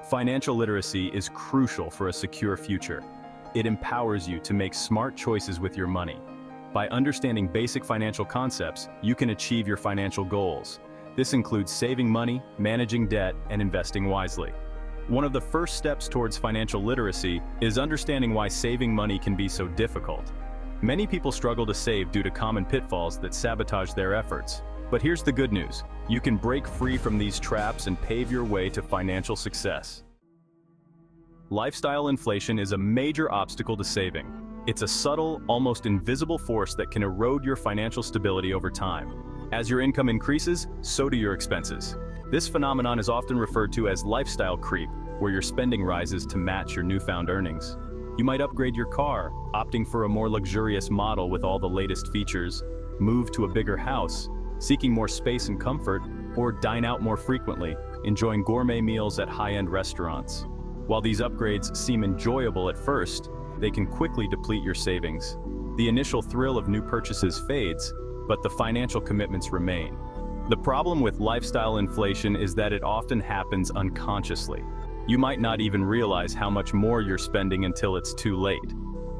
Financial literacy is crucial for a secure future. It empowers you to make smart choices with your money. By understanding basic financial concepts, you can achieve your financial goals. This includes saving money, managing debt, and investing wisely. One of the first steps towards financial literacy is understanding why saving money can be so difficult. Many people struggle to save due to common pitfalls that sabotage their efforts. But here's the good news. You can break free from these traps and pave your way to financial success. Lifestyle inflation is a major obstacle to saving. It's a subtle, almost invisible force that can erode your financial stability over time. As your income increases, so do your expenses. This phenomenon is often referred to as lifestyle creep, where your spending rises to match your newfound earnings. You might upgrade your car, opting for a more luxurious model with all the latest features, move to a bigger house, seeking more space and comfort, or dine out more frequently, enjoying gourmet meals at high-end restaurants. While these upgrades seem enjoyable at first, they can quickly deplete your savings. The initial thrill of new purchases fades, but the financial commitments remain. The problem with lifestyle inflation is that it often happens unconsciously. You might not even realize how much more you're spending until it's too late.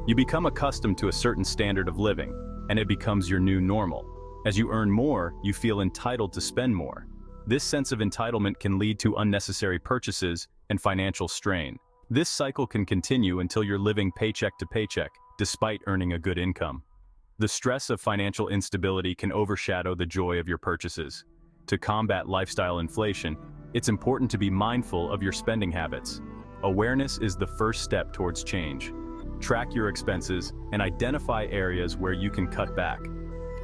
You become accustomed to a certain standard of living, and it becomes your new normal. As you earn more, you feel entitled to spend more. This sense of entitlement can lead to unnecessary purchases and financial strain. This cycle can continue until you're living paycheck to paycheck, despite earning a good income. The stress of financial instability can overshadow the joy of your purchases. To combat lifestyle inflation, it's important to be mindful of your spending habits. Awareness is the first step towards change. Track your expenses and identify areas where you can cut back.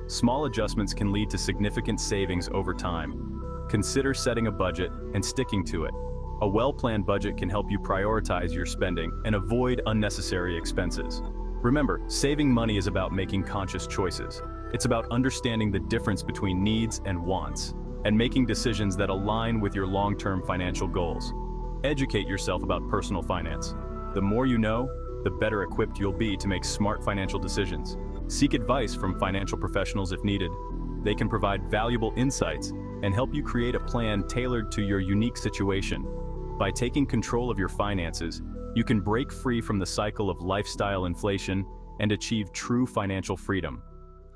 Small adjustments can lead to significant savings over time. Consider setting a budget and sticking to it. A well-planned budget can help you prioritize your spending and avoid unnecessary expenses. Remember, saving money is about making conscious choices. It's about understanding the difference between needs and wants, and making decisions that align with your long-term financial goals. Educate yourself about personal finance. The more you know, the better equipped you'll be to make smart financial decisions. Seek advice from financial professionals if needed. They can provide valuable insights and help you create a plan tailored to your unique situation. By taking control of your finances, you can break free from the cycle of lifestyle inflation and achieve true financial freedom.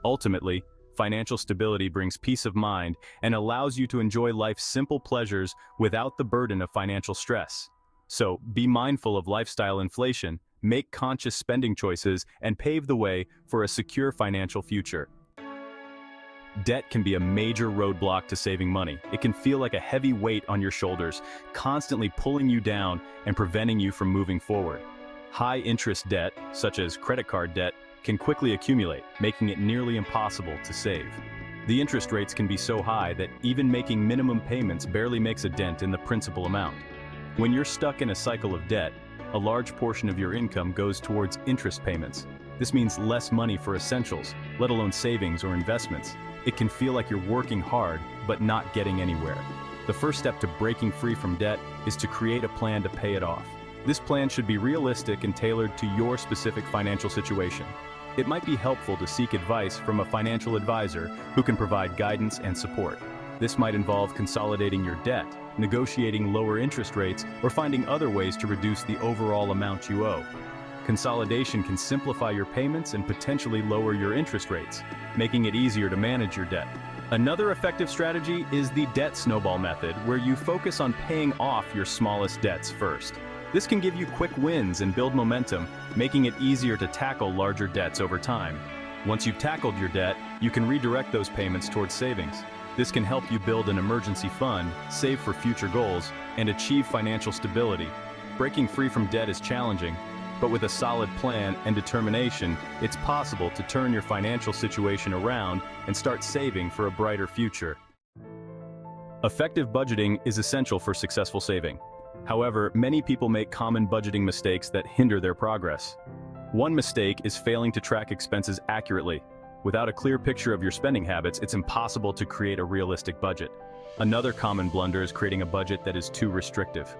Ultimately, financial stability brings peace of mind and allows you to enjoy life's simple pleasures without the burden of financial stress. So, be mindful of lifestyle inflation, make conscious spending choices, and pave the way for a secure financial future. Debt can be a major roadblock to saving money. It can feel like a heavy weight on your shoulders, constantly pulling you down and preventing you from moving forward. High-interest debt, such as credit card debt, can quickly accumulate, making it nearly impossible to save. The interest rates can be so high that even making minimum payments barely makes a dent in the principal amount. When you're stuck in a cycle of debt, a large portion of your income goes towards interest payments. This means less money for essentials, let alone savings or investments. It can feel like you're working hard, but not getting anywhere. The first step to breaking free from debt is to create a plan to pay it off. This plan should be realistic and tailored to your specific financial situation. It might be helpful to seek advice from a financial advisor who can provide guidance and support. This might involve consolidating your debt, negotiating lower interest rates, or finding other ways to reduce the overall amount you owe. Consolidation can simplify your payments and potentially lower your interest rates, making it easier to manage your debt. Another effective strategy is the debt snowball method, where you focus on paying off your smallest debts first. This can give you quick wins and build momentum, making it easier to tackle larger debts over time. Once you've tackled your debt, you can redirect those payments towards savings. This can help you build an emergency fund, save for future goals, and achieve financial stability. Breaking free from debt is challenging, but with a solid plan and determination, it's possible to turn your financial situation around and start saving for a brighter future. Effective budgeting is essential for successful saving. However, many people make common budgeting mistakes that hinder their progress. One mistake is failing to track expenses accurately. Without a clear picture of your spending habits, it's impossible to create a realistic budget. Another common blunder is creating a budget that is too restrictive.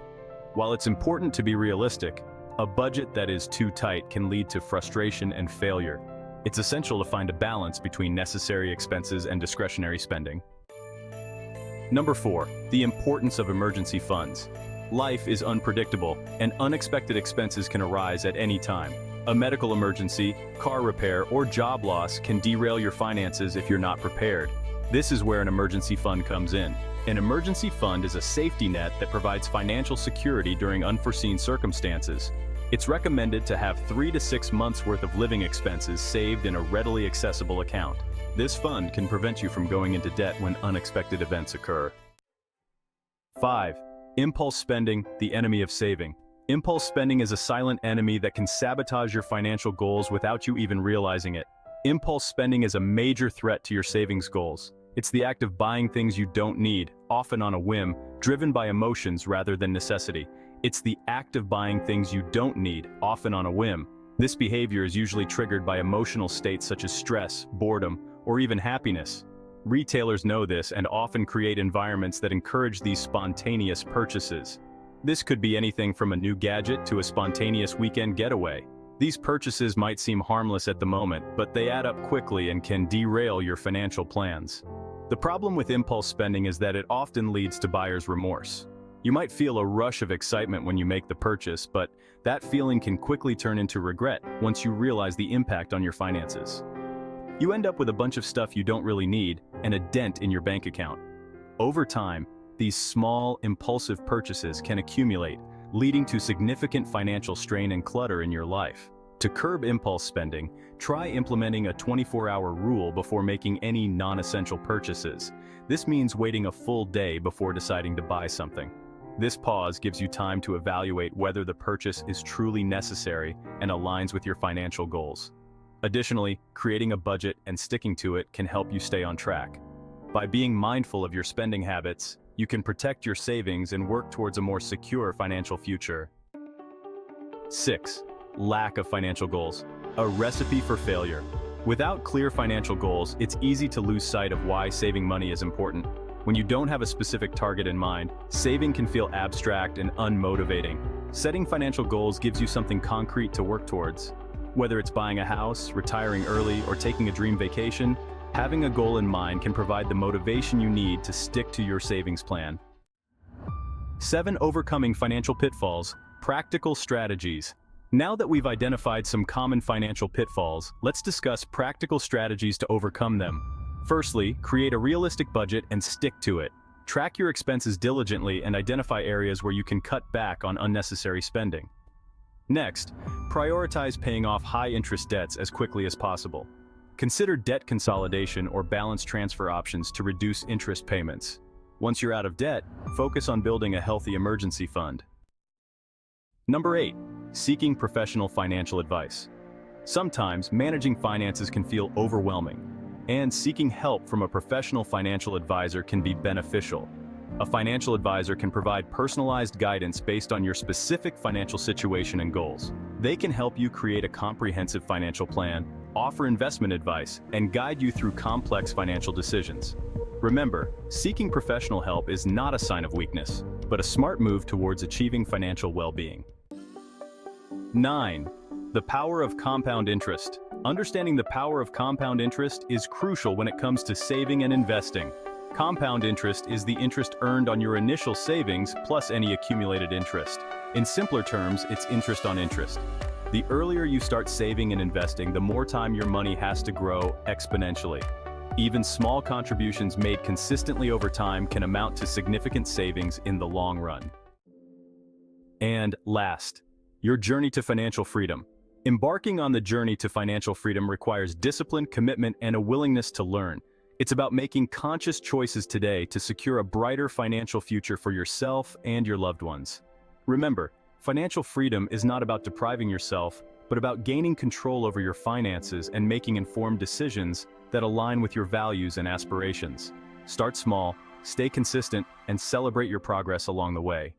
While it's important to be realistic, a budget that is too tight can lead to frustration and failure. It's essential to find a balance between necessary expenses and discretionary spending. Number 4, the importance of emergency funds. Life is unpredictable, and unexpected expenses can arise at any time. A medical emergency, car repair, or job loss can derail your finances if you're not prepared. This is where an emergency fund comes in. An emergency fund is a safety net that provides financial security during unforeseen circumstances. It's recommended to have 3 to 6 months' worth of living expenses saved in a readily accessible account. This fund can prevent you from going into debt when unexpected events occur. 5. Impulse spending, the enemy of saving. Impulse spending is a silent enemy that can sabotage your financial goals without you even realizing it. Impulse spending is a major threat to your savings goals. It's the act of buying things you don't need, often on a whim, driven by emotions rather than necessity. It's the act of buying things you don't need, often on a whim. This behavior is usually triggered by emotional states such as stress, boredom, or even happiness. Retailers know this and often create environments that encourage these spontaneous purchases. This could be anything from a new gadget to a spontaneous weekend getaway. These purchases might seem harmless at the moment, but they add up quickly and can derail your financial plans. The problem with impulse spending is that it often leads to buyer's remorse. You might feel a rush of excitement when you make the purchase, but that feeling can quickly turn into regret once you realize the impact on your finances. You end up with a bunch of stuff you don't really need and a dent in your bank account. Over time, these small, impulsive purchases can accumulate, leading to significant financial strain and clutter in your life. To curb impulse spending, try implementing a 24-hour rule before making any non-essential purchases. This means waiting a full day before deciding to buy something. This pause gives you time to evaluate whether the purchase is truly necessary and aligns with your financial goals. Additionally, creating a budget and sticking to it can help you stay on track. By being mindful of your spending habits, you can protect your savings and work towards a more secure financial future. 6. Lack of financial goals. A recipe for failure. Without clear financial goals, it's easy to lose sight of why saving money is important. When you don't have a specific target in mind, saving can feel abstract and unmotivating. Setting financial goals gives you something concrete to work towards. Whether it's buying a house, retiring early, or taking a dream vacation, having a goal in mind can provide the motivation you need to stick to your savings plan. 7. Overcoming financial pitfalls. Practical strategies. Now that we've identified some common financial pitfalls, let's discuss practical strategies to overcome them. Firstly, create a realistic budget and stick to it. Track your expenses diligently and identify areas where you can cut back on unnecessary spending. Next, prioritize paying off high-interest debts as quickly as possible. Consider debt consolidation or balance transfer options to reduce interest payments. Once you're out of debt, focus on building a healthy emergency fund. Number 8. Seeking professional financial advice. Sometimes, managing finances can feel overwhelming, and seeking help from a professional financial advisor can be beneficial. A financial advisor can provide personalized guidance based on your specific financial situation and goals. They can help you create a comprehensive financial plan, offer investment advice, and guide you through complex financial decisions. Remember, seeking professional help is not a sign of weakness, but a smart move towards achieving financial well-being. 9. The power of compound interest. Understanding the power of compound interest is crucial when it comes to saving and investing. Compound interest is the interest earned on your initial savings plus any accumulated interest. In simpler terms, it's interest on interest. The earlier you start saving and investing, the more time your money has to grow exponentially. Even small contributions made consistently over time can amount to significant savings in the long run. And last, your journey to financial freedom. Embarking on the journey to financial freedom requires discipline, commitment, and a willingness to learn. It's about making conscious choices today to secure a brighter financial future for yourself and your loved ones. Remember, financial freedom is not about depriving yourself, but about gaining control over your finances and making informed decisions that align with your values and aspirations. Start small, stay consistent, and celebrate your progress along the way.